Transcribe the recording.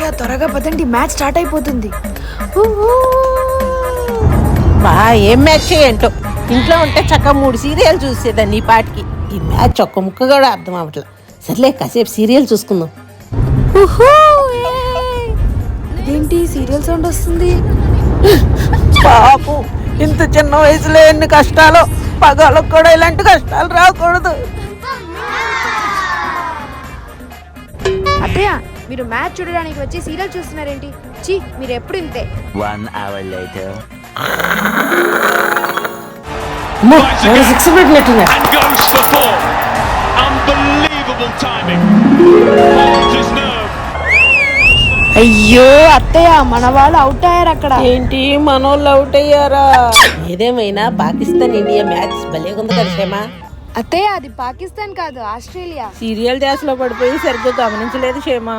అత్తయ్య త్వరగా పదండి, మ్యాచ్ స్టార్ట్ అయిపోతుంది. బా ఏం మ్యాచ్ ఏంటో, ఇంట్లో ఉంటే చక్కగా 3 సీరియల్ చూసేదాన్ని. ఈ పాటికి ఈ మ్యాచ్ ఒక్క ముక్క కూడా అర్థం అవ్వట్లే. సర్లే కాసేపు సీరియల్ చూసుకుందాం. ఏంటి సీరియల్ సౌండ్ వస్తుంది? పాపం ఇంత చిన్న వయసులో ఎన్ని కష్టాలు. పగలకు కూడా ఇలాంటి కష్టాలు రాకూడదు. అత్తయ్య మీరు మ్యాచ్ చూడడానికి వచ్చి సీరియల్ చూస్తున్నారేంటి? చీ, మీరు ఎప్పుడు ఇంతే. 1 hour later. సిక్స్ పెట్టినట్టున్నా. And goes for 4. Unbelievable timing. His nerve. అయ్యో అత్తయ్య, మన వాళ్ళు అవుట్ అయ్యారు అక్కడ. ఏంటి మనోళ్ళు అవుట్ అయ్యారా? ఏదేమైనా పాకిస్తాన్ ఇండియా మ్యాచ్ భలేగుంది కదా క్షేమా. అత్తయ్య అది పాకిస్తాన్ కాదు, ఆస్ట్రేలియా. సీరియల్ డ్యాస్ లో పడిపోయి సరిగ్గా గమనించలేదు క్షేమా.